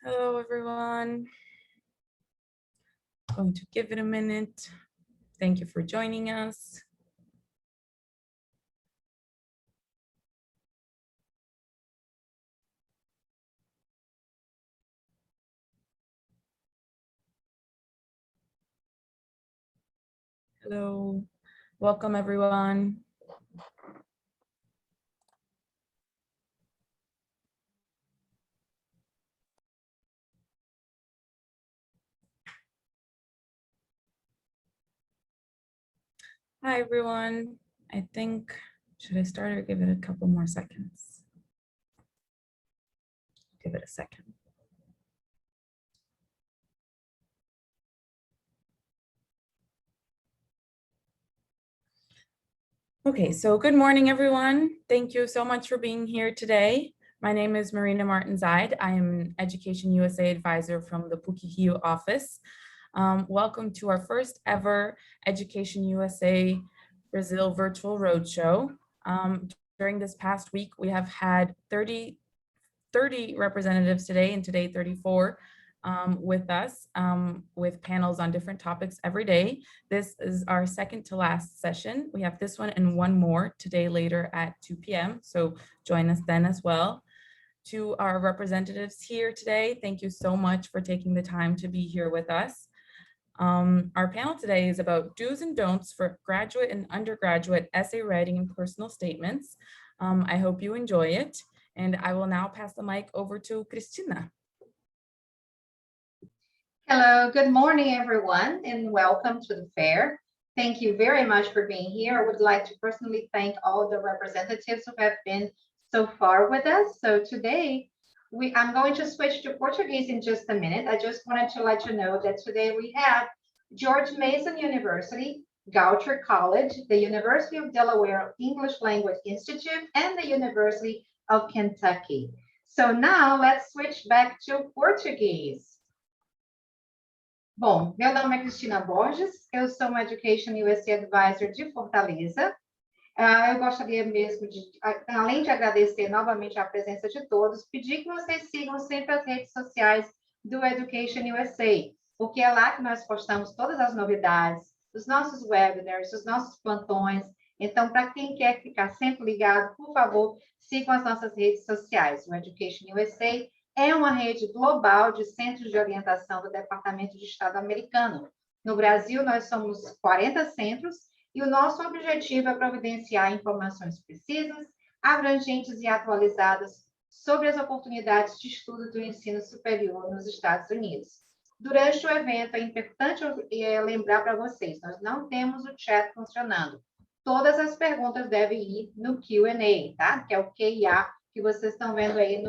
Hello, everyone. Going to give it a minute. Thank you for joining us. Hello, welcome, everyone. Hi, everyone. I think, should I start or give it a couple more seconds? Give it a second. Okay, so good morning, everyone. Thank you so much for being here today. My name is Marina Martin-Zaid. I am an Education USA advisor from the Foothill office. Welcome to our first ever Education USA Brazil virtual roadshow. During this past week, we have had 30 representatives today, and today 34 with us, with panels on different topics every day. This is our second to last session. We have this one and one more today later at 2 p.m. So join us then as well. To our representatives here today, thank you so much for taking the time to be here with us. Our panel today is about do's and don'ts for graduate and undergraduate essay writing and personal statements. I hope you enjoy it. And I will now pass the mic over to Cristina. Hello, good morning, everyone, and welcome to the fair. Thank you very much for being here. I would like to personally thank all the representatives who have been so far with us. So today, I'm going to switch to Portuguese in just a minute. I just wanted to let you know that today we have George Mason University, Goucher College, the University of Delaware English Language Institute, and the University of Kentucky. So now let's switch back to Portuguese. Bom, meu nome é Cristina Borges, eu sou uma Education USA Advisor de Fortaleza. Eu gostaria mesmo de, além de agradecer novamente a presença de todos, pedir que vocês sigam sempre as redes sociais do Education USA, porque é lá que nós postamos todas as novidades, os nossos webinars, os nossos plantões. Então, para quem quer ficar sempre ligado, por favor, sigam as nossas redes sociais. O Education USA é uma rede global de centros de orientação do Departamento de Estado americano. No Brasil, nós somos 40 centros e o nosso objetivo é providenciar informações precisas, abrangentes e atualizadas sobre as oportunidades de estudo do ensino superior nos Estados Unidos. Durante o evento, é importante lembrar para vocês, nós não temos o chat funcionando. Todas as perguntas devem ir no Q&A, tá? Que é o QIA que vocês estão vendo aí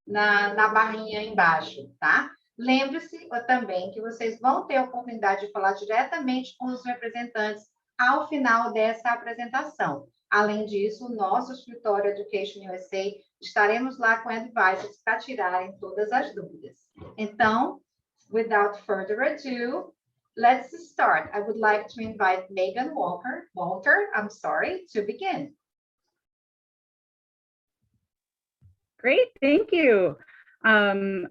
na barrinha embaixo, tá? Lembre-se também que vocês vão ter a oportunidade de falar diretamente com os representantes ao final dessa apresentação. Além disso, o nosso escritório Education USA, estaremos lá com advisors para tirarem todas as dúvidas. Então, without further ado, let's start. I would like to invite Megan Walter, to begin. Great, thank you.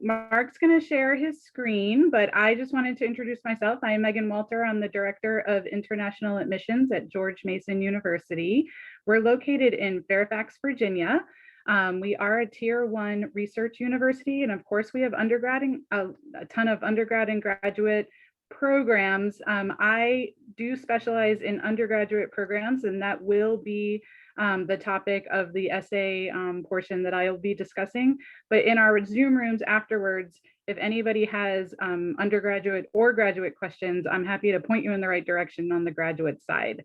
Mark's going to share his screen, but I just wanted to introduce myself. I am Megan Walter. I'm the Director of International Admissions at George Mason University. We're located in Fairfax, Virginia. We are a Tier 1 research university, and of course we have a ton of undergrad and graduate programs. I do specialize in undergraduate programs, and that will be the topic of the essay portion that I'll be discussing. But in our Zoom rooms afterwards, if anybody has undergraduate or graduate questions, I'm happy to point you in the right direction on the graduate side.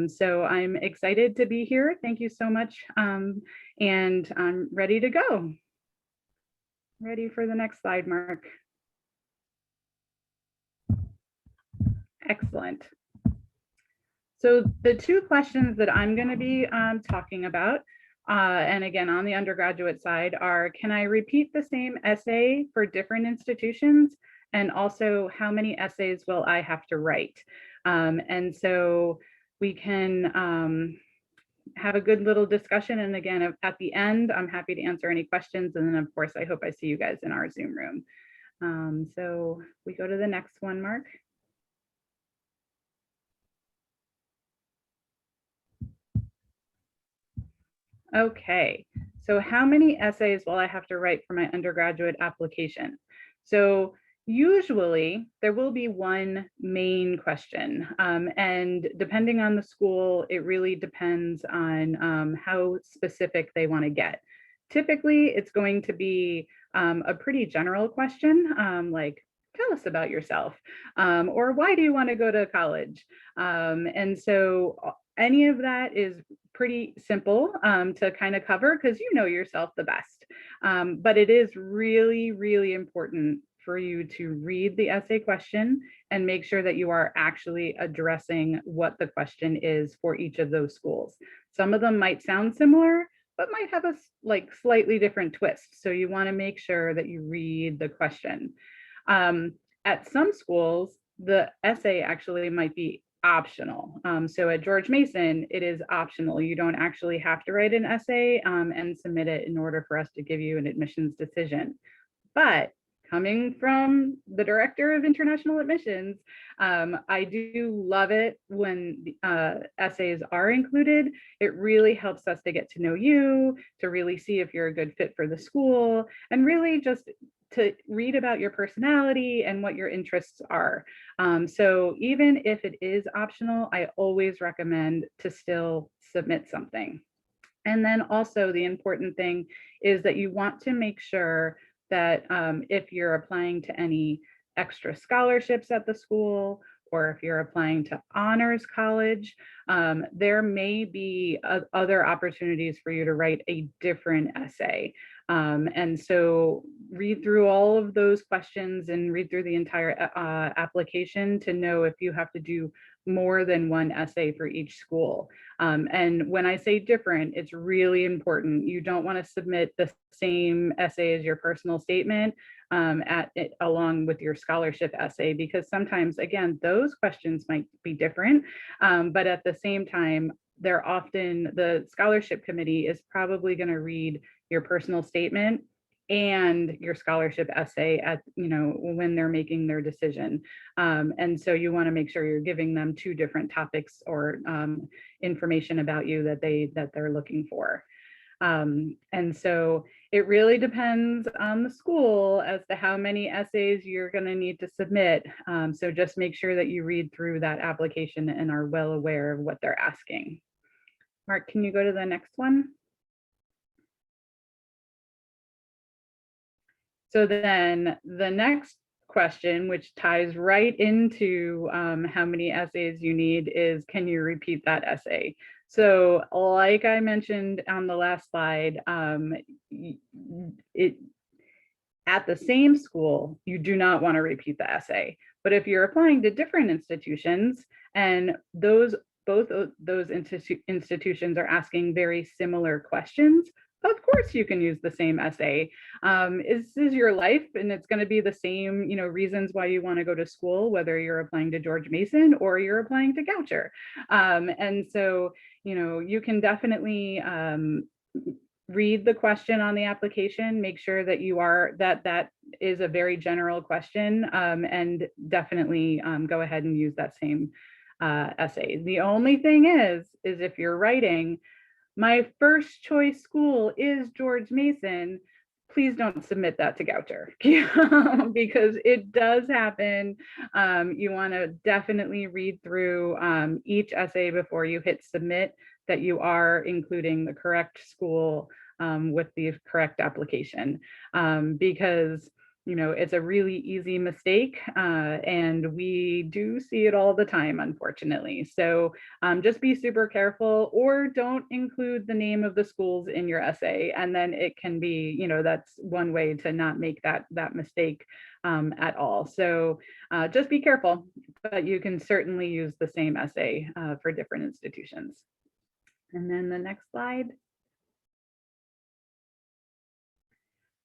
So I'm excited to be here. Thank you so much. And I'm ready to go. Ready for the next slide, Mark. Excellent. So the two questions that I'm going to be talking about, and again on the undergraduate side, are can I repeat the same essay for different institutions? And also how many essays will I have to write? And so we can have a good little discussion. And again, at the end, I'm happy to answer any questions. And then of course, I hope I see you guys in our Zoom room. So we go to the next one, Mark. Okay, so how many essays will I have to write for my undergraduate application? So usually there will be one main question, and depending on the school, it really depends on how specific they want to get. Typically, it's going to be a pretty general question, like, tell us about yourself, or why do you want to go to college? And so any of that is pretty simple to kind of cover because you know yourself the best. But it is really, really important for you to read the essay question and make sure that you are actually addressing what the question is for each of those schools. Some of them might sound similar, but might have a slightly different twist. So you want to make sure that you read the question. At some schools, the essay actually might be optional. So at George Mason, it is optional. You don't actually have to write an essay and submit it in order for us to give you an admissions decision. But coming from the director of international admissions, I do love it when essays are included. It really helps us to get to know you, to really see if you're a good fit for the school, and really just to read about your personality and what your interests are. So even if it is optional, I always recommend to still submit something. And then also the important thing is that you want to make sure that if you're applying to any extra scholarships at the school, or if you're applying to honors college, there may be other opportunities for you to write a different essay. And so read through all of those questions and read through the entire application to know if you have to do more than one essay for each school. And when I say different, it's really important. You don't want to submit the same essay as your personal statement along with your scholarship essay, because sometimes, again, those questions might be different, but at the same time, they're often, the scholarship committee is probably going to read your personal statement and your scholarship essay at, when they're making their decision. And so you want to make sure you're giving them two different topics or information about you that they're looking for. And so it really depends on the school as to how many essays you're going to need to submit. So just make sure that you read through that application and are well aware of what they're asking. Mark, can you go to the next one? So then the next question, which ties right into how many essays you need, is can you repeat that essay? So like I mentioned on the last slide, at the same school, you do not want to repeat the essay. But if you're applying to different institutions and both of those institutions are asking very similar questions, of course you can use the same essay. This is your life, and it's going to be the same, reasons why you want to go to school, whether you're applying to George Mason or you're applying to Goucher. And so, you can definitely read the question on the application, make sure that that is a very general question, and definitely go ahead and use that same essay. The only thing is if you're writing, my first choice school is George Mason, please don't submit that to Goucher because it does happen. You want to definitely read through each essay before you hit submit, that you are including the correct school with the correct application, because it's a really easy mistake, and we do see it all the time, unfortunately. So just be super careful, or don't include the name of the schools in your essay. And then it can be, that's one way to not make that mistake at all. So just be careful, but you can certainly use the same essay for different institutions. And then the next slide.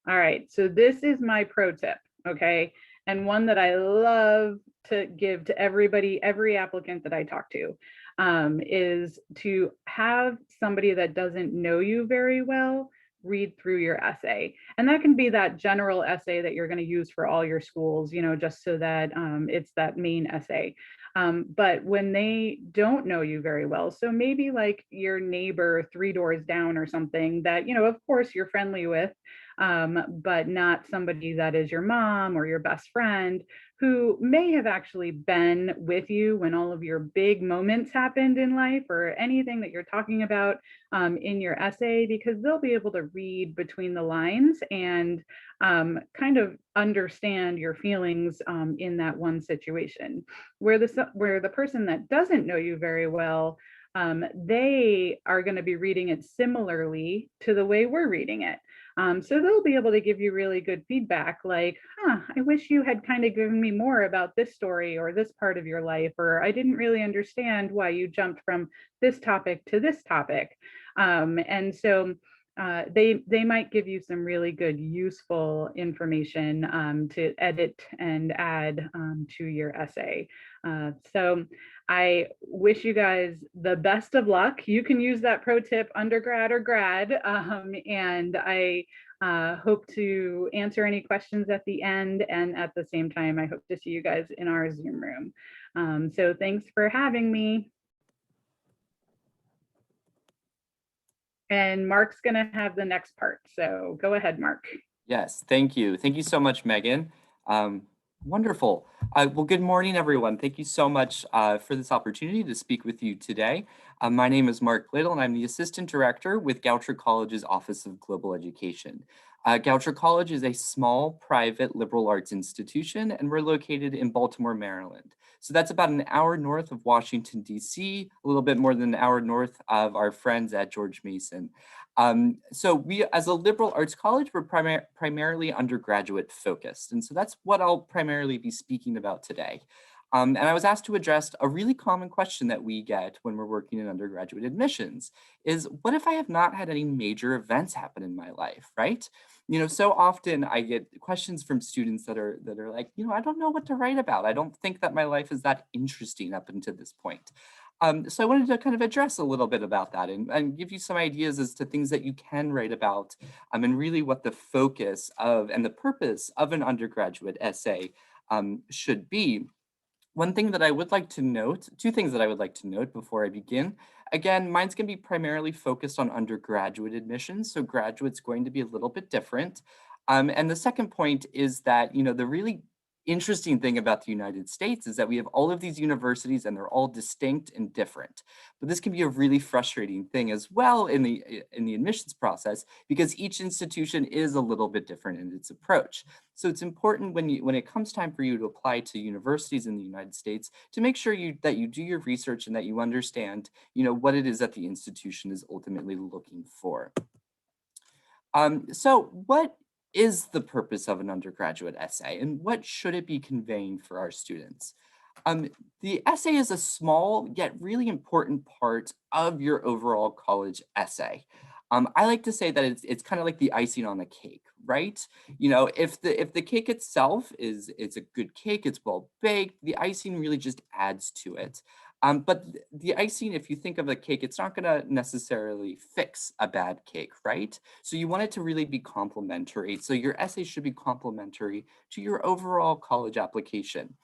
All right, so this is my pro tip, okay? And one that I love to give to everybody, every applicant that I talk to. is to have somebody that doesn't know you very well read through your essay. And that can be that general essay that you're going to use for all your schools, just so that it's that main essay. But when they don't know you very well, so maybe like your neighbor 3 doors down or something that, of course you're friendly with, but not somebody that is your mom or your best friend, who may have actually been with you when all of your big moments happened in life or anything that you're talking about in your essay, because they'll be able to read between the lines and kind of understand your feelings in that one situation. Where the person that doesn't know you very well, they are going to be reading it similarly to the way we're reading it. So they'll be able to give you really good feedback like, I wish you had kind of given me more about this story or this part of your life, or I didn't really understand why you jumped from this topic to this topic. And so they might give you some really good, useful information to edit and add to your essay. So I wish you guys the best of luck. You can use that pro tip, undergrad or grad, and I hope to answer any questions at the end. And at the same time, I hope to see you guys in our Zoom room. So thanks for having me. And Mark's going to have the next part. So go ahead, Mark. Yes, thank you. Thank you so much, Megan. Wonderful. Well, good morning, everyone. Thank you so much for this opportunity to speak with you today. My name is Mark Little, and I'm the Assistant Director with Goucher College's Office of Global Education. Goucher College is a small, private liberal arts institution, and we're located in Baltimore, Maryland. So that's about an hour north of Washington, D.C., a little bit more than an hour north of our friends at George Mason. So we, as a liberal arts college, we're primarily undergraduate focused. And so that's what I'll primarily be speaking about today. And I was asked to address a really common question that we get when we're working in undergraduate admissions is, what if I have not had any major events happen in my life, right? So often I get questions from students that are like, I don't know what to write about. I don't think that my life is that interesting up until this point. So I wanted to kind of address a little bit about that and give you some ideas as to things that you can write about and really what the focus of and the purpose of an undergraduate essay should be. One thing that I would like to note, 2 things that I would like to note before I begin. Again, mine's going to be primarily focused on undergraduate admissions, so graduate's going to be a little bit different. And the second point is that, the really interesting thing about the United States is that we have all of these universities and they're all distinct and different. But this can be a really frustrating thing as well in the admissions process, because each institution is a little bit different in its approach. So it's important when it comes time for you to apply to universities in the United States to make sure that you do your research and that you understand, what it is that the institution is ultimately looking for. So what is the purpose of an undergraduate essay, and what should it be conveying for our students? The essay is a small yet really important part of your overall college essay. I like to say that it's kind of like the icing on the cake, right? If the cake itself it's a good cake, it's well baked, the icing really just adds to it. But the icing, if you think of a cake, it's not going to necessarily fix a bad cake, right? So you want it to really be complementary. So your essay should be complementary to your overall college application.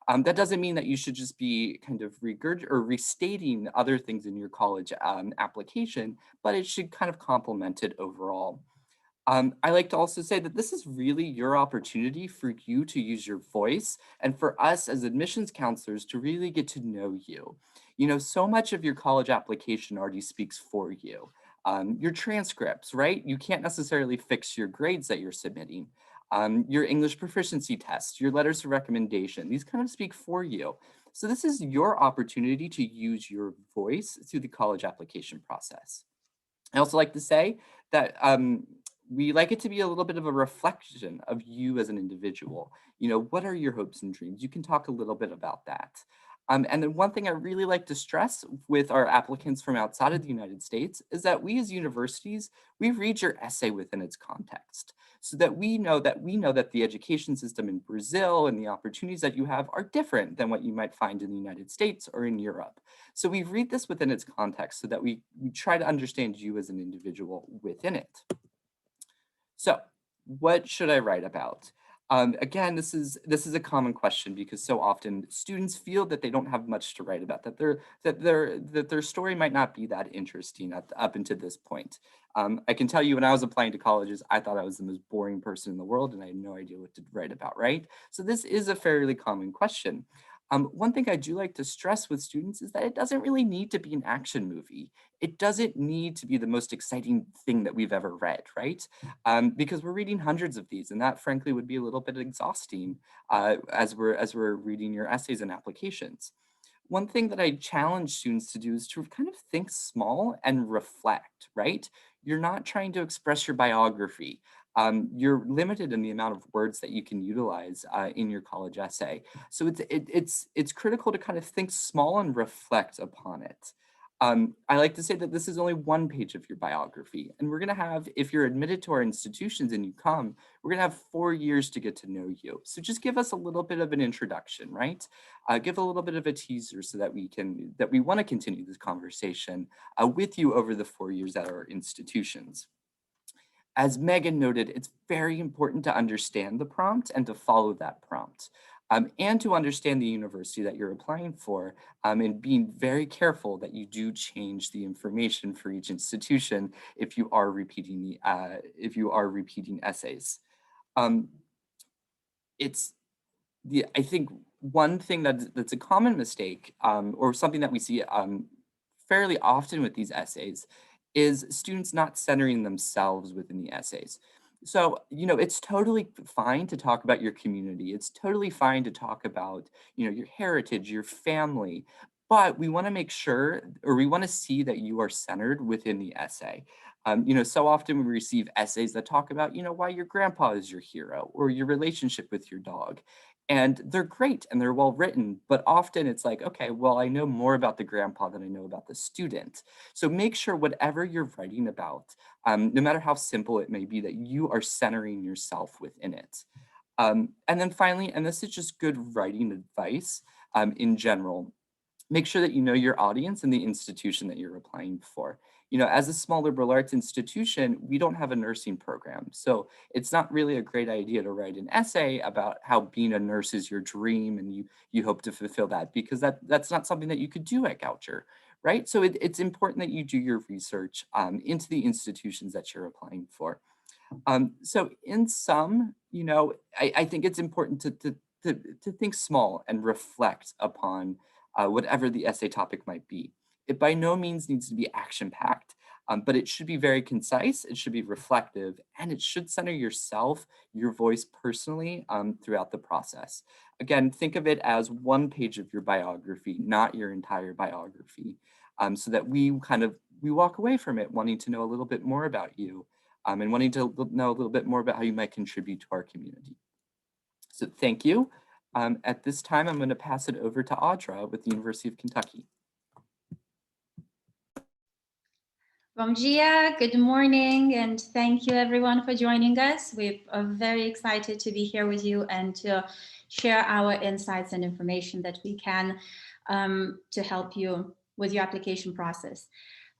That doesn't mean that you should just be kind of restating other things in your college application, but it should kind of complement it overall. I like to also say that this is really your opportunity for you to use your voice and for us as admissions counselors to really get to know you. So much of your college application already speaks for you. Your transcripts, right? You can't necessarily fix your grades that you're submitting. Your English proficiency tests, your letters of recommendation, these kind of speak for you. So this is your opportunity to use your voice through the college application process. I also like to say that we like it to be a little bit of a reflection of you as an individual. What are your hopes and dreams? You can talk a little bit about that. And then one thing I really like to stress with our applicants from outside of the United States is that we as universities, we read your essay within its context so that we know that the education system in Brazil and the opportunities that you have are different than what you might find in the United States or in Europe. So we read this within its context so that we try to understand you as an individual within it. So what should I write about? Again, this is a common question because so often students feel that they don't have much to write about, that their story might not be that interesting up until this point. I can tell you when I was applying to colleges, I thought I was the most boring person in the world and I had no idea what to write about, right? So this is a fairly common question. One thing I do like to stress with students is that it doesn't really need to be an action movie. It doesn't need to be the most exciting thing that we've ever read, right? Because we're reading hundreds of these, and that frankly would be a little bit exhausting as we're reading your essays and applications. One thing that I challenge students to do is to kind of think small and reflect, right? You're not trying to express your biography. You're limited in the amount of words that you can utilize in your college essay. So it's critical to kind of think small and reflect upon it. I like to say that this is only one page of your biography, and we're gonna have, if you're admitted to our institutions and you come, we're gonna have 4 years to get to know you. So just give us a little bit of an introduction, right? Give a little bit of a teaser so that we wanna continue this conversation with you over the 4 years at our institutions. As Megan noted, it's very important to understand the prompt and to follow that prompt. And to understand the university that you're applying for, and being very careful that you do change the information for each institution if you are repeating essays. I think one thing that's a common mistake, or something that we see fairly often with these essays, is students not centering themselves within the essays. So, it's totally fine to talk about your community. It's totally fine to talk about, your heritage, your family, but we want to make sure, or we want to see that you are centered within the essay. So often we receive essays that talk about, why your grandpa is your hero or your relationship with your dog. And they're great and they're well written, but often it's like, okay, well, I know more about the grandpa than I know about the student. So make sure whatever you're writing about, no matter how simple it may be, that you are centering yourself within it. And then finally, and this is just good writing advice in general, make sure that you know your audience and the institution that you're applying for. As a small liberal arts institution, we don't have a nursing program. So it's not really a great idea to write an essay about how being a nurse is your dream and you hope to fulfill that, because that's not something that you could do at Goucher, right? So it's important that you do your research into the institutions that you're applying for. So in sum, I think it's important to think small and reflect upon whatever the essay topic might be. It by no means needs to be action-packed, but it should be very concise, it should be reflective, and it should center yourself, your voice personally throughout the process. Again, think of it as one page of your biography, not your entire biography, so that we walk away from it wanting to know a little bit more about you and wanting to know a little bit more about how you might contribute to our community. So thank you. At this time, I'm going to pass it over to Audra with the University of Kentucky. Bom dia, good morning, and thank you everyone for joining us. We are very excited to be here with you and to share our insights and information that we can to help you with your application process.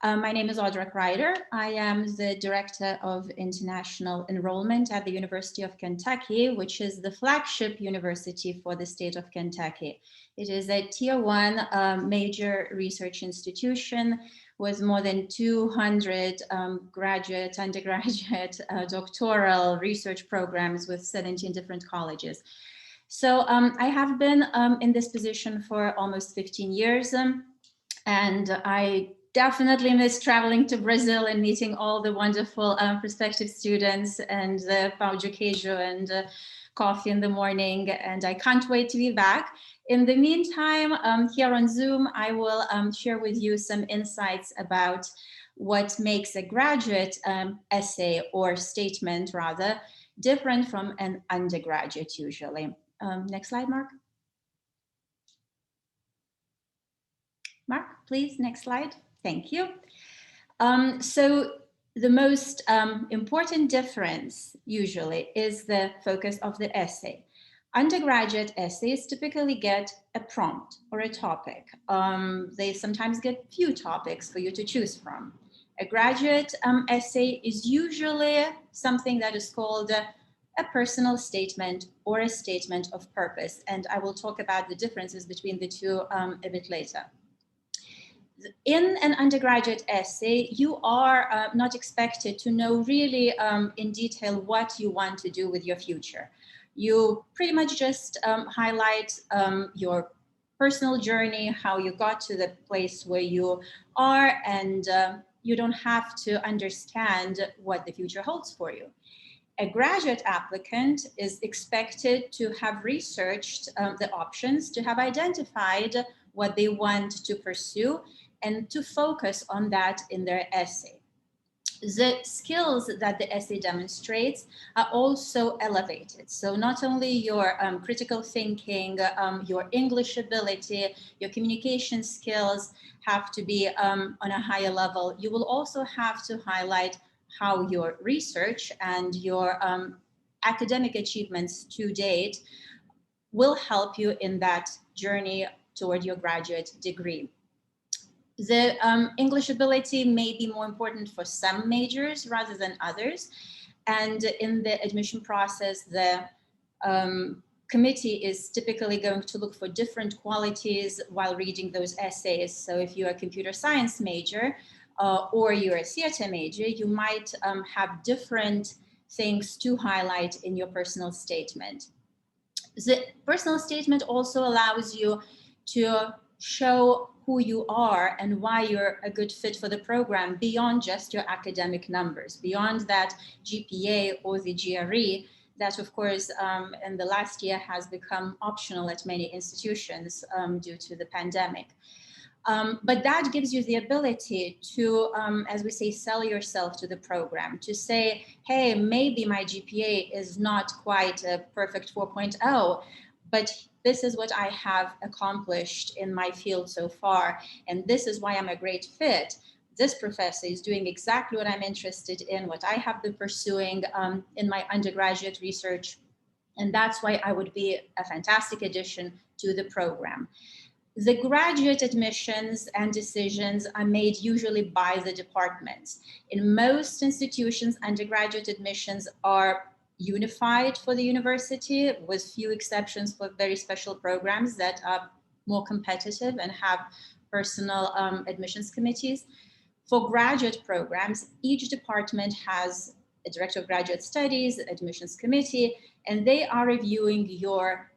My name is Audra Kreider. I am the Director of International Enrollment at the University of Kentucky, which is the flagship university for the state of Kentucky. It is a Tier 1 major research institution with more than 200 graduate, undergraduate, doctoral research programs with 17 different colleges. So I have been in this position for almost 15 years, and I definitely miss traveling to Brazil and meeting all the wonderful prospective students and the pão de queijo and coffee in the morning, and I can't wait to be back. In the meantime, here on Zoom, I will share with you some insights about what makes a graduate essay or statement rather different from an undergraduate usually. Next slide, Mark. Mark, please, next slide. Thank you. So the most important difference usually is the focus of the essay. Undergraduate essays typically get a prompt or a topic. They sometimes get few topics for you to choose from. A graduate essay is usually something that is called a personal statement or a statement of purpose. And I will talk about the differences between the two a bit later. In an undergraduate essay, you are not expected to know really in detail what you want to do with your future. You pretty much just highlight your personal journey, how you got to the place where you are, and you don't have to understand what the future holds for you. A graduate applicant is expected to have researched the options, to have identified what they want to pursue, and to focus on that in their essay. The skills that the essay demonstrates are also elevated. So not only your critical thinking, your English ability, your communication skills have to be on a higher level, you will also have to highlight how your research and your academic achievements to date will help you in that journey toward your graduate degree. The English ability may be more important for some majors rather than others. And in the admission process, the committee is typically going to look for different qualities while reading those essays. So if you're a computer science major or you're a theater major, you might have different things to highlight in your personal statement. The personal statement also allows you to show who you are and why you're a good fit for the program beyond just your academic numbers, beyond that GPA or the GRE that, of course, in the last year has become optional at many institutions due to the pandemic. But that gives you the ability to, as we say, sell yourself to the program, to say, hey, maybe my GPA is not quite a perfect 4.0, but this is what I have accomplished in my field so far, and this is why I'm a great fit. This professor is doing exactly what I'm interested in, what I have been pursuing in my undergraduate research, and that's why I would be a fantastic addition to the program. The graduate admissions and decisions are made usually by the departments. In most institutions, undergraduate admissions are unified for the university, with few exceptions for very special programs that are more competitive and have personal admissions committees. For graduate programs, each department has a director of graduate studies, admissions committee, and they are reviewing your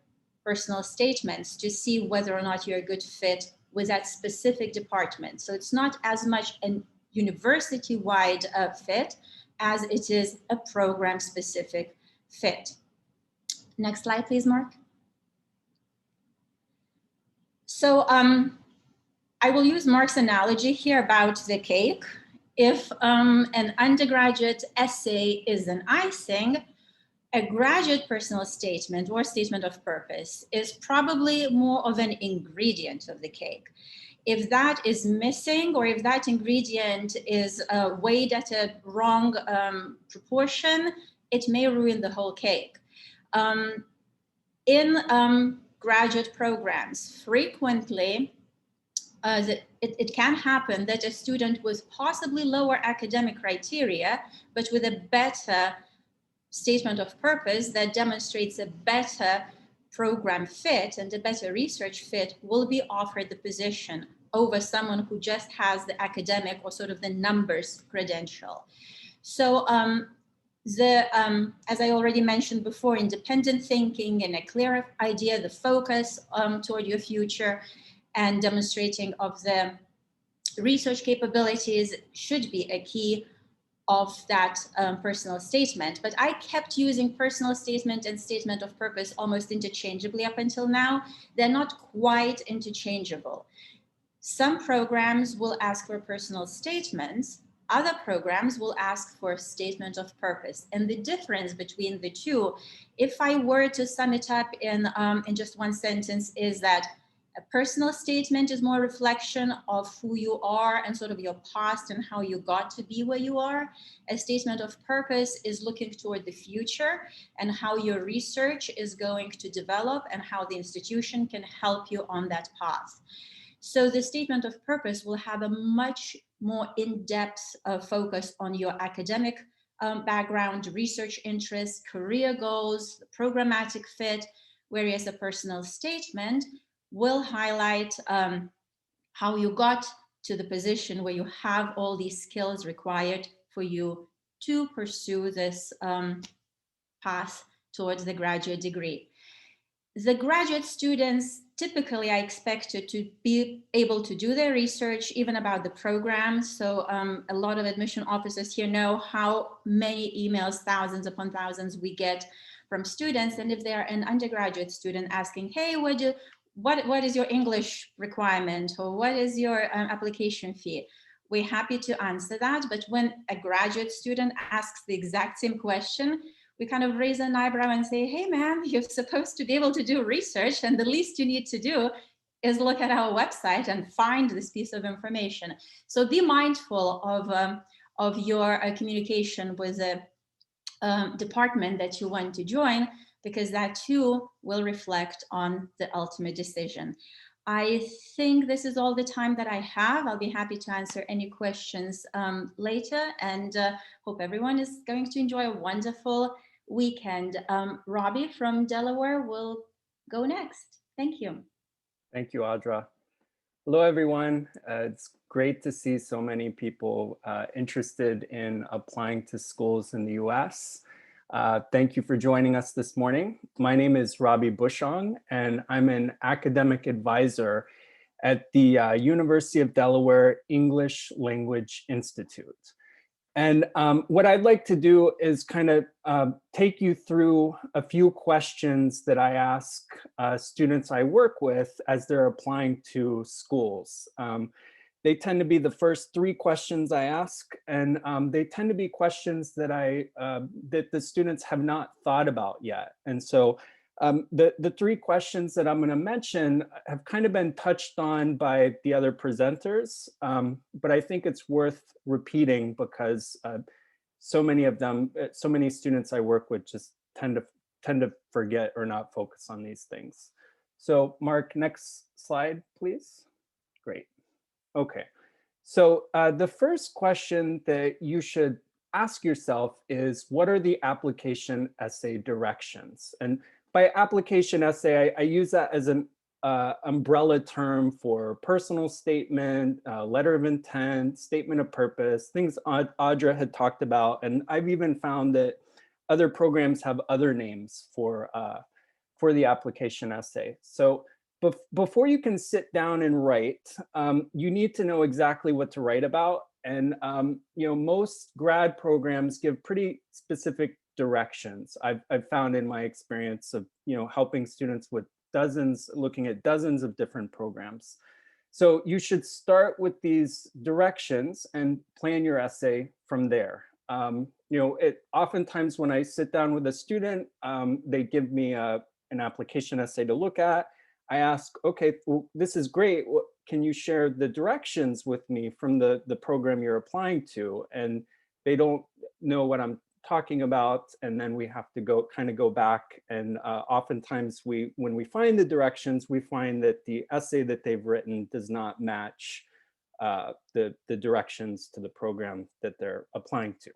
personal statements to see whether or not you're a good fit with that specific department. So it's not as much a university-wide fit as it is a program-specific fit. Next slide, please, Mark. So I will use Mark's analogy here about the cake. If an undergraduate essay is an icing, a graduate personal statement or statement of purpose is probably more of an ingredient of the cake. If that is missing, or if that ingredient is weighed at a wrong proportion, it may ruin the whole cake. In graduate programs, frequently, it can happen that a student with possibly lower academic criteria, but with a better statement of purpose that demonstrates a better program fit and a better research fit will be offered the position over someone who just has the academic or sort of the numbers credential. So as I already mentioned before, independent thinking and a clear idea, the focus toward your future and demonstrating of the research capabilities should be a key of that personal statement. But I kept using personal statement and statement of purpose almost interchangeably up until now. They're not quite interchangeable. Some programs will ask for personal statements. Other programs will ask for a statement of purpose. And the difference between the two, if I were to sum it up in just one sentence, is that A personal statement is more reflection of who you are and sort of your past and how you got to be where you are. A statement of purpose is looking toward the future and how your research is going to develop and how the institution can help you on that path. So the statement of purpose will have a much more in-depth focus on your academic background, research interests, career goals, programmatic fit, whereas a personal statement will highlight how you got to the position where you have all these skills required for you to pursue this path towards the graduate degree. The graduate students typically are expected to be able to do their research even about the program. So a lot of admission officers here know how many emails, thousands upon thousands, we get from students. And if they're an undergraduate student asking, hey, what is your English requirement, or what is your application fee? We're happy to answer that. But when a graduate student asks the exact same question, we kind of raise an eyebrow and say, hey, man, you're supposed to be able to do research, and the least you need to do is look at our website and find this piece of information. So be mindful of your communication with the department that you want to join, because that too will reflect on the ultimate decision. I think this is all the time that I have. I'll be happy to answer any questions later, and hope everyone is going to enjoy a wonderful weekend. Robbie from Delaware will go next. Thank you. Thank you, Audra. Hello, everyone. It's great to see so many people interested in applying to schools in the US. Thank you for joining us this morning. My name is Robbie Bushong, and I'm an academic advisor at the University of Delaware English Language Institute. And what I'd like to do is kind of take you through a few questions that I ask students I work with as they're applying to schools. They tend to be the first 3 questions I ask, and they tend to be questions that that the students have not thought about yet. And so the 3 questions that I'm going to mention have kind of been touched on by the other presenters, but I think it's worth repeating because so many students I work with just tend to forget or not focus on these things. So Mark, next slide, please. Great. Okay, so the first question that you should ask yourself is, what are the application essay directions? And by application essay, I use that as an umbrella term for personal statement, letter of intent, statement of purpose, things Audra had talked about. And I've even found that other programs have other names for the application essay. So before you can sit down and write, you need to know exactly what to write about. And most grad programs give pretty specific directions. I've found in my experience of helping students with looking at dozens of different programs. So you should start with these directions and plan your essay from there. Oftentimes when I sit down with a student, they give me an application essay to look at. I ask, okay, well, this is great. Can you share the directions with me from the program you're applying to? And they don't know what I'm talking about. And then we have to go back. And oftentimes when we find the directions, we find that the essay that they've written does not match the directions to the program that they're applying to.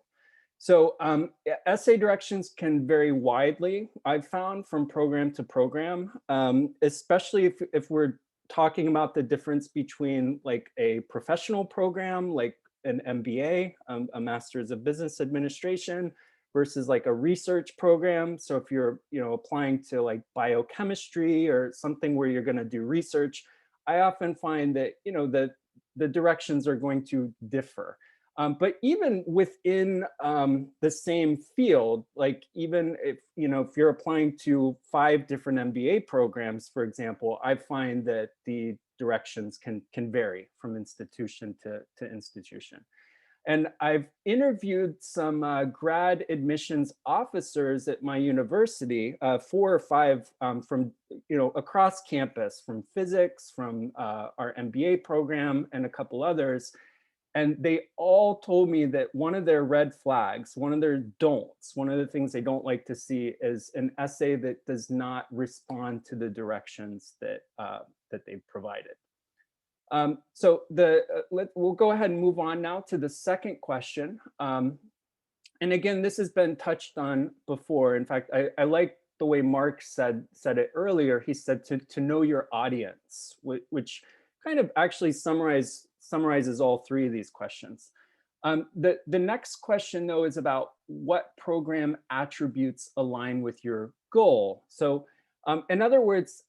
So essay directions can vary widely, I've found, from program to program, especially if we're talking about the difference between like a professional program, like an MBA, a Master's of Business Administration, versus like a research program. So if you're applying to like biochemistry or something where you're going to do research, I often find that the directions are going to differ. But even within the same field, like even if you're applying to 5 different MBA programs, for example, I find that the directions can vary from institution to institution. And I've interviewed some grad admissions officers at my university, 4 or 5 from, across campus, from physics, from our MBA program, and a couple others. And they all told me that one of their red flags, one of their don'ts, one of the things they don't like to see is an essay that does not respond to the directions that, that they've provided. So we'll go ahead and move on now to the second question. And again, this has been touched on before. In fact, I like the way Mark said it earlier. He said to know your audience, which kind of actually summarizes all 3 of these questions. The next question, though, is about what program attributes align with your goal. So in other words,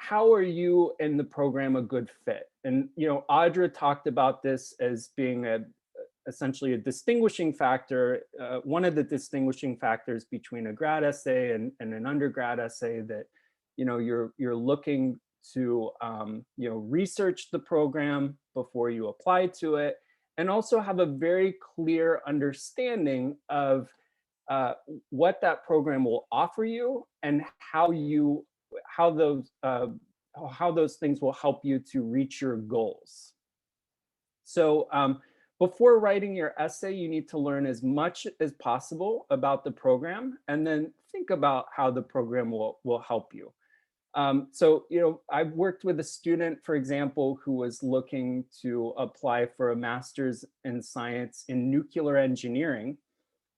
how are you in the program a good fit? And Audra talked about this as being essentially a distinguishing factor, one of the distinguishing factors between a grad essay and an undergrad essay, that you're looking to research the program before you apply to it, and also have a very clear understanding of what that program will offer you and how those things will help you to reach your goals. So before writing your essay, you need to learn as much as possible about the program, and then think about how the program will help you. So, I've worked with a student, for example, who was looking to apply for a master's in science in nuclear engineering.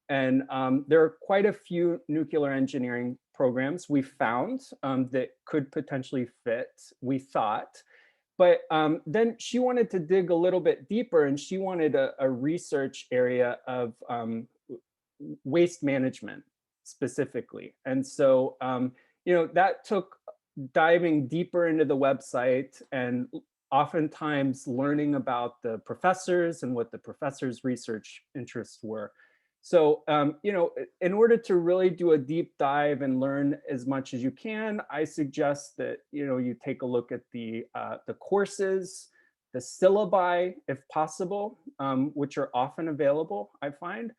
And there are quite a few nuclear engineering programs we found that could potentially fit, we thought. But then she wanted to dig a little bit deeper, and she wanted a research area of waste management specifically. And so, that took diving deeper into the website and oftentimes learning about the professors and what the professors' research interests were. So, in order to really do a deep dive and learn as much as you can, I suggest that, you take a look at the courses, the syllabi, if possible, which are often available, I find,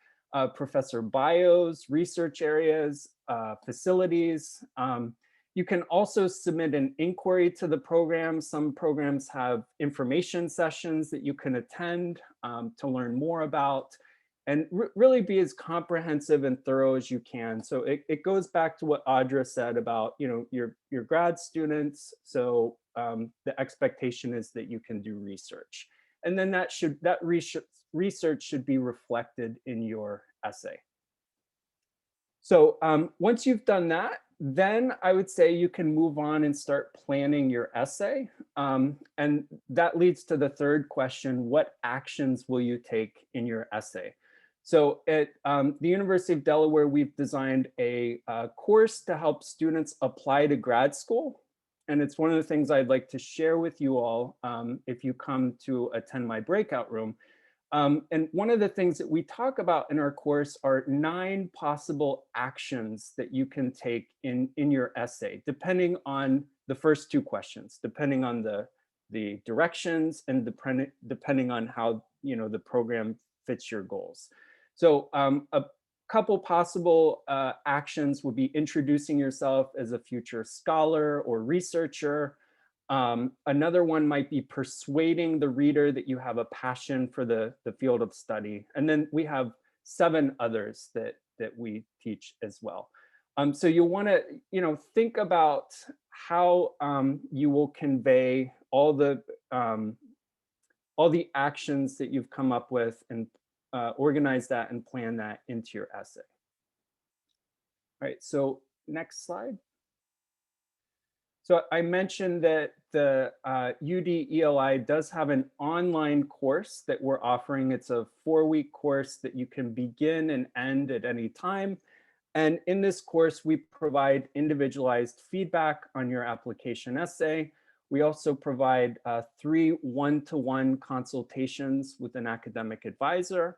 professor bios, research areas, facilities. You can also submit an inquiry to the program. Some programs have information sessions that you can attend to learn more about, and really be as comprehensive and thorough as you can. So it goes back to what Audra said about your grad students. So the expectation is that you can do research, and then that research should be reflected in your essay. So once you've done that, then I would say you can move on and start planning your essay. And that leads to the third question: what actions will you take in your essay? So at the University of Delaware, we've designed a course to help students apply to grad school. And it's one of the things I'd like to share with you all if you come to attend my breakout room. And one of the things that we talk about in our course are 9 possible actions that you can take in your essay, depending on the first 2 questions, depending on the directions, and depending on how the program fits your goals. So a couple possible actions would be introducing yourself as a future scholar or researcher. Another one might be persuading the reader that you have a passion for the field of study. And then we have 7 others that we teach as well. So you'll want to, think about how you will convey all the actions that you've come up with, and organize that and plan that into your essay. All right, so next slide. So I mentioned that the UD ELI does have an online course that we're offering. It's a 4-week course that you can begin and end at any time. And in this course, we provide individualized feedback on your application essay. We also provide 3 one-to-one consultations with an academic advisor.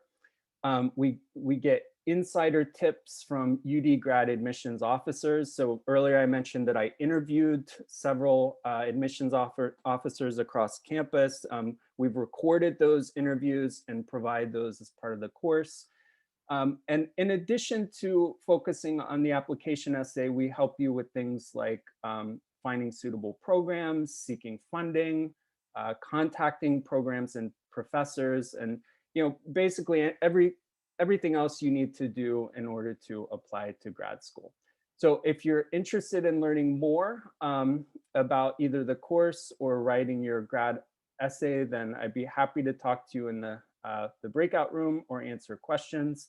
We get insider tips from UD grad admissions officers. So earlier I mentioned that I interviewed several admissions officers across campus. We've recorded those interviews and provide those as part of the course. And in addition to focusing on the application essay, we help you with things like finding suitable programs, seeking funding, contacting programs and professors, and basically everything else you need to do in order to apply to grad school. So if you're interested in learning more about either the course or writing your grad essay, then I'd be happy to talk to you in the breakout room or answer questions.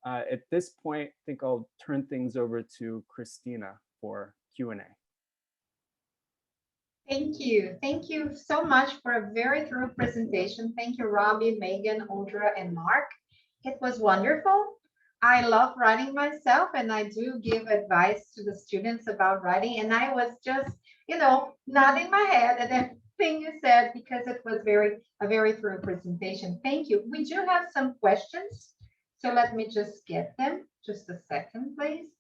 At this point, I think I'll turn things over to Christina for Q&A. Thank you. Thank you so much for a very thorough presentation. Thank you, Robbie, Megan, Audra, and Mark. It was wonderful. I love writing myself, and I do give advice to the students about writing. And I was just, nodding my head at everything you said because it was a very thorough presentation. Thank you. We do have some questions, so let me just get them. Just a second, please.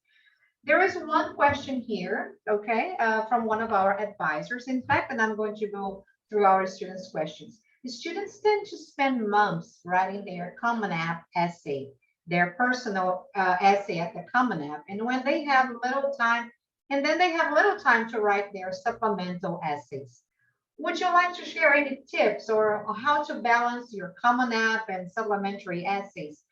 There is one question here, okay, from one of our advisors, in fact, and I'm going to go through our students' questions. The students tend to spend months writing their Common App essay, their personal essay at the Common App, and when they have little time, and then they have little time to write their supplemental essays. Would you like to share any tips or how to balance your Common App and supplementary essays?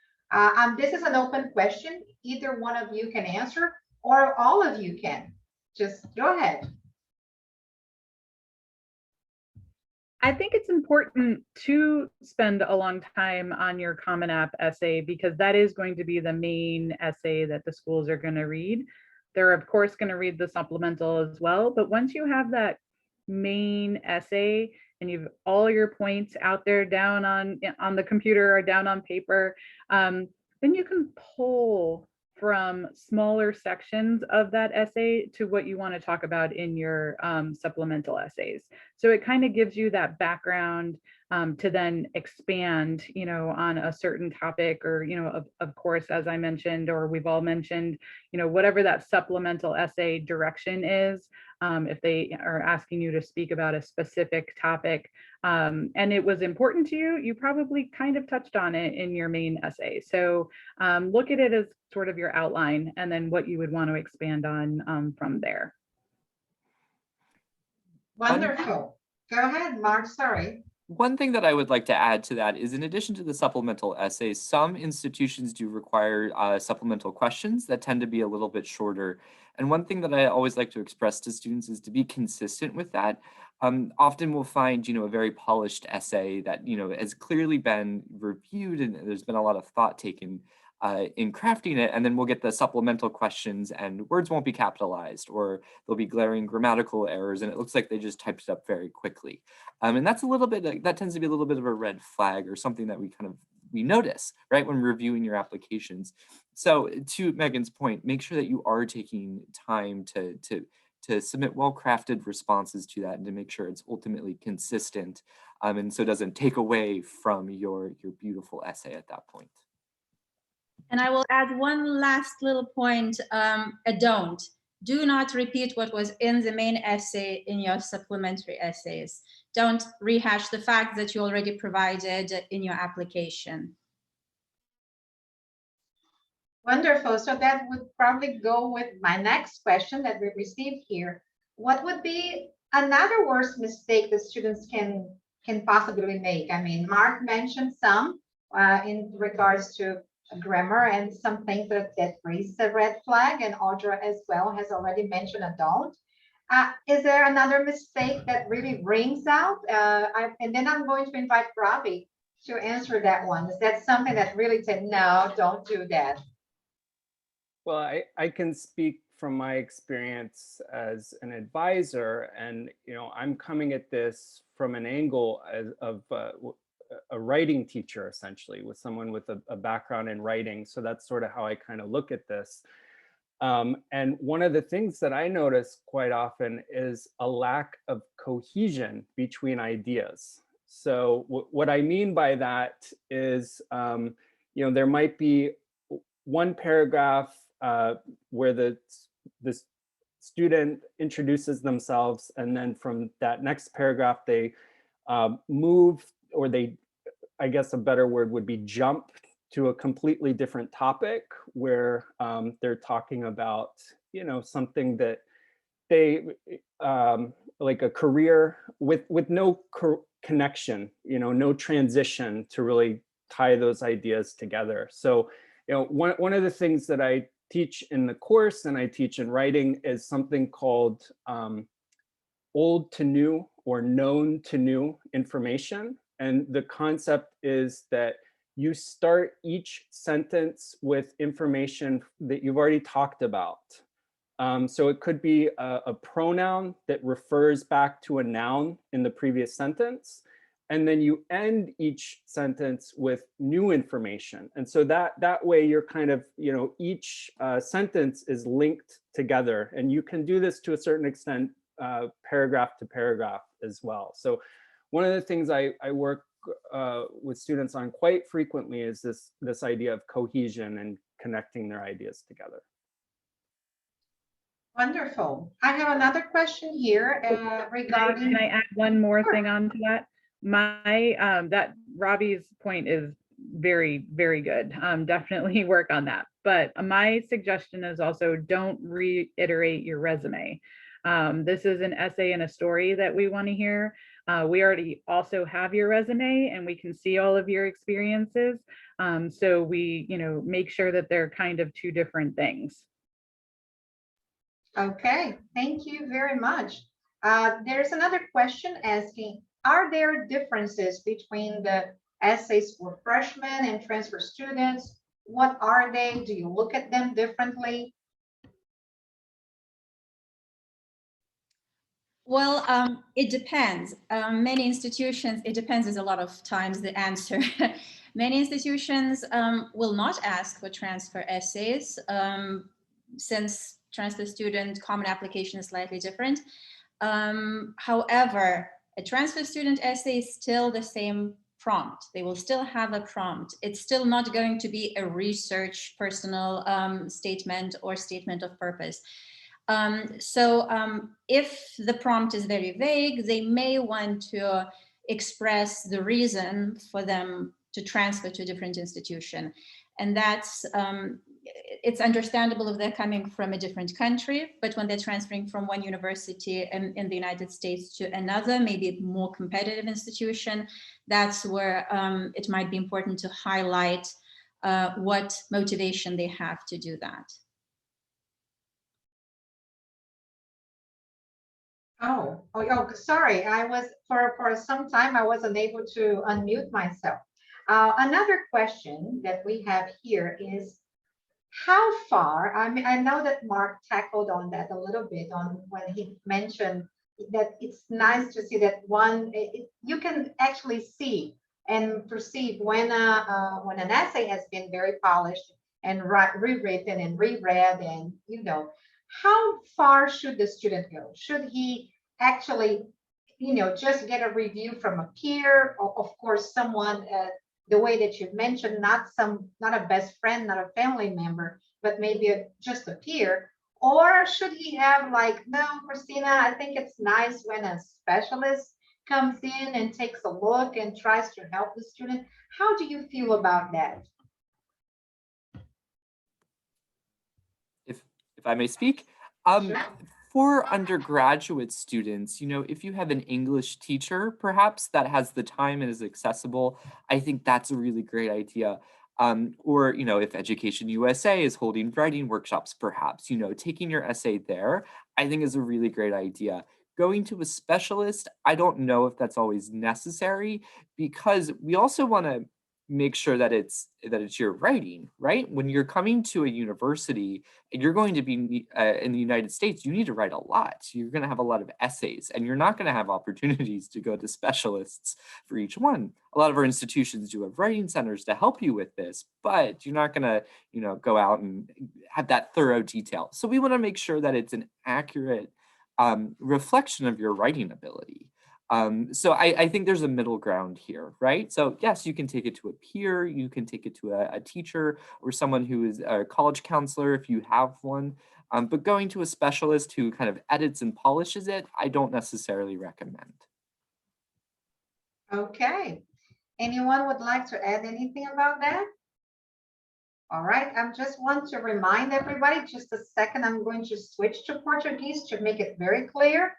This is an open question. Either one of you can answer, or all of you can. Just go ahead. I think it's important to spend a long time on your Common App essay because that is going to be the main essay that the schools are going to read. They're of course going to read the supplemental as well, but once you have that main essay and you've all your points out there down on the computer or down on paper, then you can pull from smaller sections of that essay to what you want to talk about in your supplemental essays. So it kind of gives you that background to then expand, on a certain topic or, of course, as I mentioned, or we've all mentioned, whatever that supplemental essay direction is, if they are asking you to speak about a specific topic and it was important to you, you probably kind of touched on it in your main essay. So look at it as sort of your outline and then what you would want to expand on from there. Wonderful. Go ahead, Mark, sorry. One thing that I would like to add to that is in addition to the supplemental essays, some institutions do require supplemental questions that tend to be a little bit shorter. And one thing that I always like to express to students is to be consistent with that. Often we'll find, a very polished essay that, has clearly been reviewed and there's been a lot of thought taken in crafting it, and then we'll get the supplemental questions and words won't be capitalized or there'll be glaring grammatical errors and it looks like they just typed it up very quickly. And that's a little bit, that tends to be a little bit of a red flag or something that we notice, right, when reviewing your applications. So to Megan's point, make sure that you are taking time to submit well-crafted responses to that and to make sure it's ultimately consistent and so it doesn't take away from your beautiful essay at that point. And I will add one last little point, do not repeat what was in the main essay in your supplementary essays. Don't rehash the facts that you already provided in your application. Wonderful. So that would probably go with my next question that we received here. What would be another worst mistake that students can possibly make? I mean, Mark mentioned some in regards to grammar and some things that raise a red flag, and Audra as well has already mentioned a don't. Is there another mistake that really rings out? And then I'm going to invite Robbie to answer that one. Is that something that really said, no, don't do that? Well, I can speak from my experience as an advisor, and I'm coming at this from an angle of a writing teacher, essentially, with someone with a background in writing. So that's sort of how I kind of look at this. And one of the things that I notice quite often is a lack of cohesion between ideas. So what I mean by that is, there might be one paragraph where the student introduces themselves, and then from that next paragraph, they move, or they, I guess a better word would be jump to a completely different topic where they're talking about, something that they, like a career with no connection, no transition to really tie those ideas together. So, one of the things that I teach in the course and I teach in writing is something called old to new or known to new information. And the concept is that you start each sentence with information that you've already talked about. So it could be a pronoun that refers back to a noun in the previous sentence. And then you end each sentence with new information. And so that way you're kind of, each sentence is linked together. And you can do this to a certain extent, paragraph to paragraph as well. So one of the things I work with students on quite frequently is this idea of cohesion and connecting their ideas together. Wonderful. I have another question here regarding. Can I add one more thing onto that? That Robbie's point is very, very good. Definitely work on that. But my suggestion is also don't reiterate your resume. This is an essay and a story that we want to hear. We already also have your resume and we can see all of your experiences. So we, make sure that they're kind of two different things. Okay, thank you very much. There's another question asking, are there differences between the essays for freshmen and transfer students? What are they? Do you look at them differently? Well, it depends. Many institutions, it depends is a lot of times the answer. Many institutions will not ask for transfer essays since transfer student common application is slightly different. However, a transfer student essay is still the same prompt. They will still have a prompt. It's still not going to be a research personal statement or statement of purpose. If the prompt is very vague, they may want to express the reason for them to transfer to a different institution. And that's, it's understandable if they're coming from a different country, but when they're transferring from one university in the United States to another, maybe a more competitive institution, that's where it might be important to highlight what motivation they have to do that. Oh, sorry. I was for some time I wasn't able to unmute myself. Another question that we have here is how far, I mean, I know that Mark tackled on that a little bit on when he mentioned that it's nice to see that you can actually see and perceive when an essay has been very polished and rewritten and reread, and how far should the student go? Should he actually, just get a review from a peer, or of course someone the way that you mentioned, not a best friend, not a family member, but maybe just a peer? Or should he have like, no, Christina, I think it's nice when a specialist comes in and takes a look and tries to help the student? How do you feel about that? If I may speak, Sure. for undergraduate students, if you have an English teacher, perhaps that has the time and is accessible, I think that's a really great idea. Or, if Education USA is holding writing workshops, perhaps, taking your essay there, I think is a really great idea. Going to a specialist, I don't know if that's always necessary, because we also want to make sure that it's your writing, right? When you're coming to a university and you're going to be in the United States, you need to write a lot. You're going to have a lot of essays, and you're not going to have opportunities to go to specialists for each one. A lot of our institutions do have writing centers to help you with this, but you're not going to, go out and have that thorough detail. So we want to make sure that it's an accurate reflection of your writing ability. So I think there's a middle ground here, right? So yes, you can take it to a peer, you can take it to a teacher or someone who is a college counselor if you have one, but going to a specialist who kind of edits and polishes it, I don't necessarily recommend. Okay. Anyone would like to add anything about that? All right, I just want to remind everybody, just a second, I'm going to switch to Portuguese to make it very clear.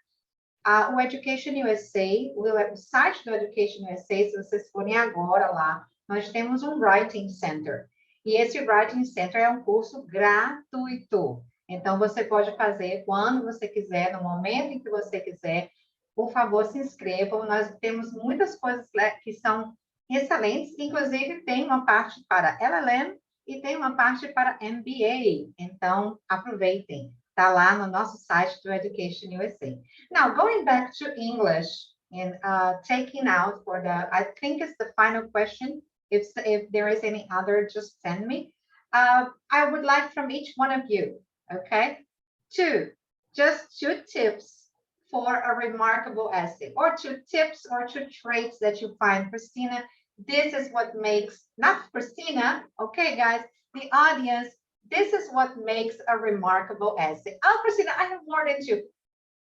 O Education USA, o site do Education USA, se vocês forem agora lá, nós temos um Writing Center. E esse Writing Center é um curso gratuito. Então, você pode fazer quando você quiser, no momento em que você quiser. Por favor, se inscrevam. Nós temos muitas coisas que são excelentes. Inclusive, tem uma parte para LLM e tem uma parte para MBA. Então, aproveitem. Está lá no nosso site do Education USA. Now, going back to English and taking out for the, I think it's the final question. If there is any other, just send me. I would like from each one of you, okay? Just two tips for a remarkable essay, or 2 tips or 2 traits that you find. Christina, this is what makes, not Christina, okay, guys, the audience, this is what makes a remarkable essay. Oh, Christina, I have more than 2.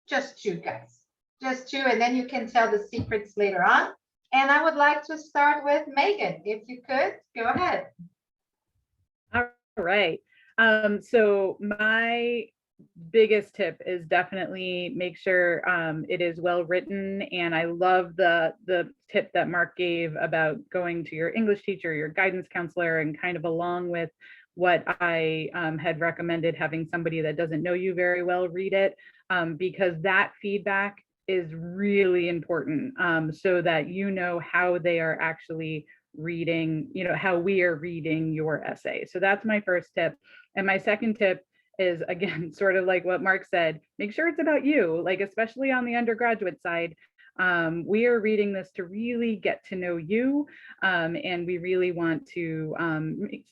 Just 2, guys. Just 2, and then you can tell the secrets later on. And I would like to start with Megan. If you could, go ahead. All right. So my biggest tip is definitely make sure it is well written. And I love the tip that Mark gave about going to your English teacher, your guidance counselor, and kind of along with what I had recommended, having somebody that doesn't know you very well read it, because that feedback is really important, so that you know how they are actually reading, how we are reading your essay. So that's my first tip. And my second tip is, again, sort of like what Mark said, make sure it's about you, like especially on the undergraduate side. We are reading this to really get to know you, and we really want to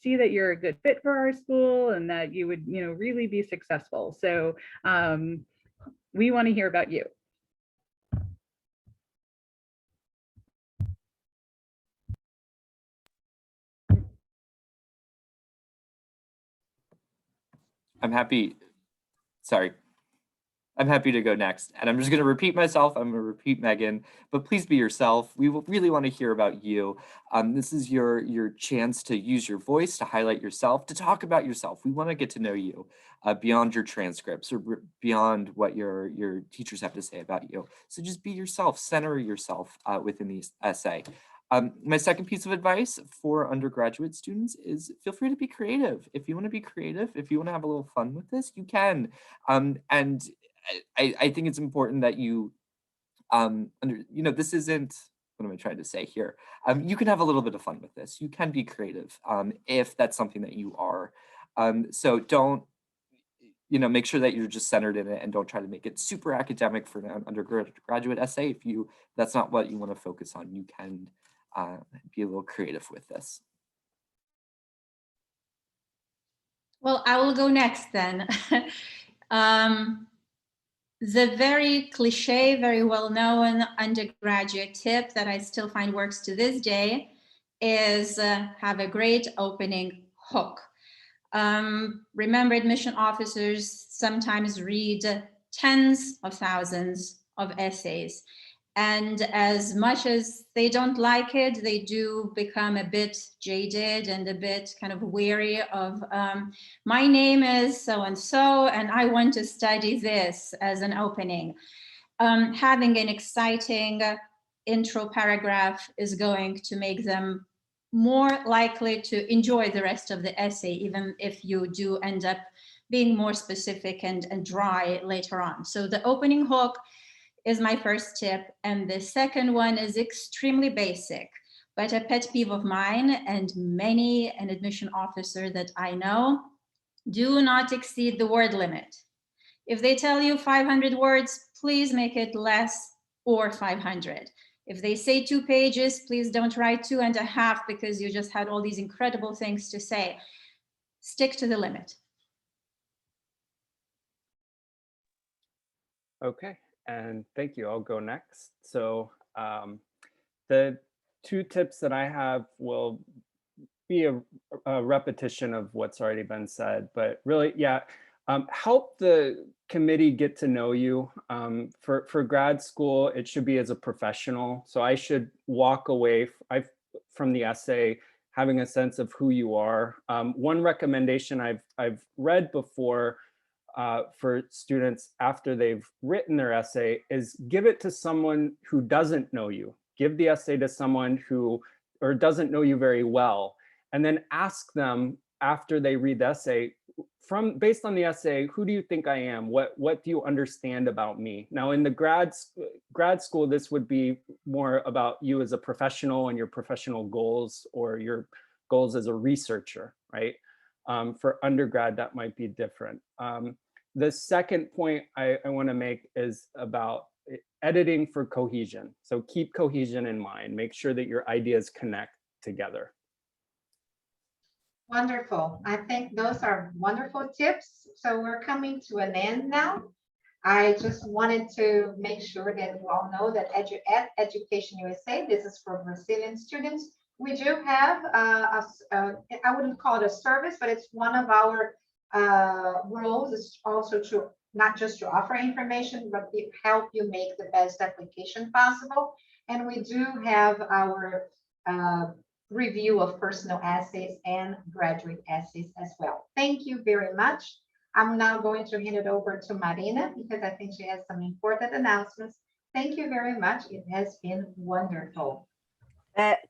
see that you're a good fit for our school and that you would, really be successful. So we want to hear about you. I'm happy to go next, and I'm just going to repeat myself. I'm going to repeat Megan, but please be yourself. We will really want to hear about you. This is your chance to use your voice, to highlight yourself, to talk about yourself. We want to get to know you beyond your transcripts or beyond what your teachers have to say about you. So just be yourself, center yourself within the essay. My second piece of advice for undergraduate students is feel free to be creative. If you want to be creative, if you want to have a little fun with this, you can. And I think it's important that you, this isn't, what am I trying to say here? You can have a little bit of fun with this. You can be creative if that's something that you are. So don't, make sure that you're just centered in it and don't try to make it super academic for an undergraduate essay. If that's not what you want to focus on, you can be a little creative with this. Well, I will go next then. The very cliche, very well-known undergraduate tip that I still find works to this day is have a great opening hook. Remember, admission officers sometimes read tens of thousands of essays. And as much as they don't like it, they do become a bit jaded and a bit kind of weary of, my name is so-and-so, and I want to study this as an opening. Having an exciting intro paragraph is going to make them more likely to enjoy the rest of the essay, even if you do end up being more specific and dry later on. So the opening hook is my first tip. And the second one is extremely basic, but a pet peeve of mine and many an admission officer that I know: do not exceed the word limit. If they tell you 500 words, please make it less or 500. If they say 2 pages, please don't write 2.5 because you just had all these incredible things to say. Stick to the limit. Okay. And thank you. I'll go next. So the 2 tips that I have will be a repetition of what's already been said, but really, yeah, help the committee get to know you. For grad school, it should be as a professional. So I should walk away from the essay having a sense of who you are. One recommendation I've read before for students after they've written their essay is give it to someone who doesn't know you. Give the essay to someone who doesn't know you very well, and then ask them after they read the essay, based on the essay, who do you think I am? What do you understand about me? Now in the grad school, this would be more about you as a professional and your professional goals or your goals as a researcher, right? For undergrad, that might be different. The second point I want to make is about editing for cohesion. So keep cohesion in mind. Make sure that your ideas connect together. Wonderful. I think those are wonderful tips. So we're coming to an end now. I just wanted to make sure that you all know that at Education USA, this is for Brazilian students. We do have, I wouldn't call it a service, but it's one of our roles is also to not just to offer information, but to help you make the best application possible. And we do have our review of personal essays and graduate essays as well. Thank you very much. I'm now going to hand it over to Marina because I think she has some important announcements. Thank you very much. It has been wonderful.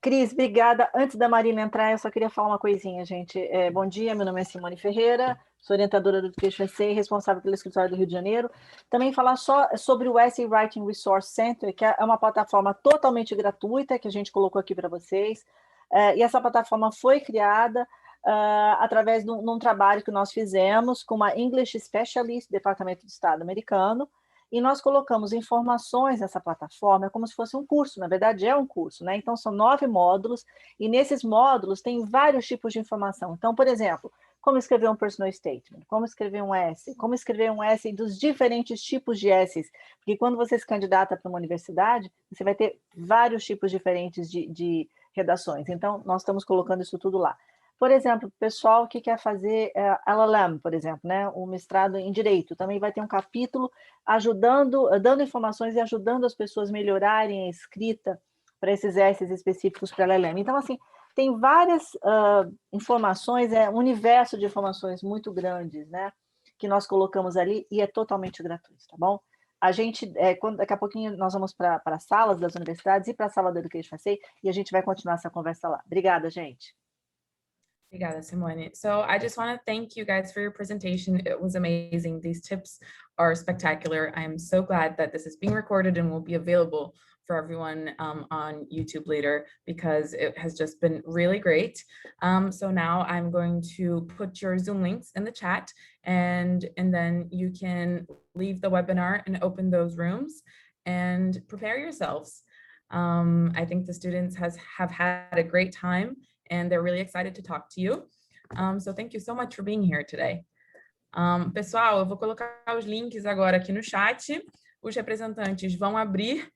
Cris, obrigada. Antes da Marina entrar, eu só queria falar uma coisinha, gente. Bom dia, meu nome é Simone Ferreira, sou orientadora do EducationUSA, responsável pelo escritório do Rio de Janeiro. Também falar só sobre o Essay Writing Resource Center, que é uma plataforma totalmente gratuita que a gente colocou aqui para vocês. E essa plataforma foi criada através de um trabalho que nós fizemos com uma English Specialist, Departamento de Estado americano, e nós colocamos informações nessa plataforma como se fosse um curso, na verdade é um curso, né? Então são 9 módulos, e nesses módulos tem vários tipos de informação. Então, por exemplo, como escrever um personal statement, como escrever um essay dos diferentes tipos de essays, porque quando você se candidata para uma universidade, você vai ter vários tipos diferentes de redações, então nós estamos colocando isso tudo lá. Por exemplo, o pessoal que quer fazer LLM, por exemplo, né, um mestrado em Direito, também vai ter um capítulo dando informações e ajudando as pessoas a melhorarem a escrita para esses essays específicos para LLM. Então, assim, tem várias informações, um universo de informações muito grandes, né, que nós colocamos ali e é totalmente gratuito, tá bom? A gente, daqui a pouquinho, nós vamos para as salas das universidades e para a sala do EducationUSA e a gente vai continuar essa conversa lá. Obrigada, gente. Obrigada, Simone. So I just want to thank you guys for your presentation. It was amazing. These tips are spectacular. I am so glad that this is being recorded and will be available for everyone on YouTube later because it has just been really great. So now I'm going to put your Zoom links in the chat and then you can leave the webinar and open those rooms and prepare yourselves. I think the students have had a great time and they're really excited to talk to you. So thank you so much for being here today. Pessoal, eu vou colocar os links agora aqui no chat. Os representantes vão abrir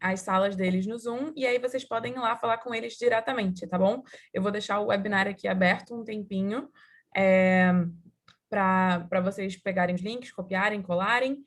as salas deles no Zoom e aí vocês podem ir lá falar com eles diretamente, tá bom? Eu vou deixar o webinar aqui aberto um tempinho para vocês pegarem os links, copiarem, colarem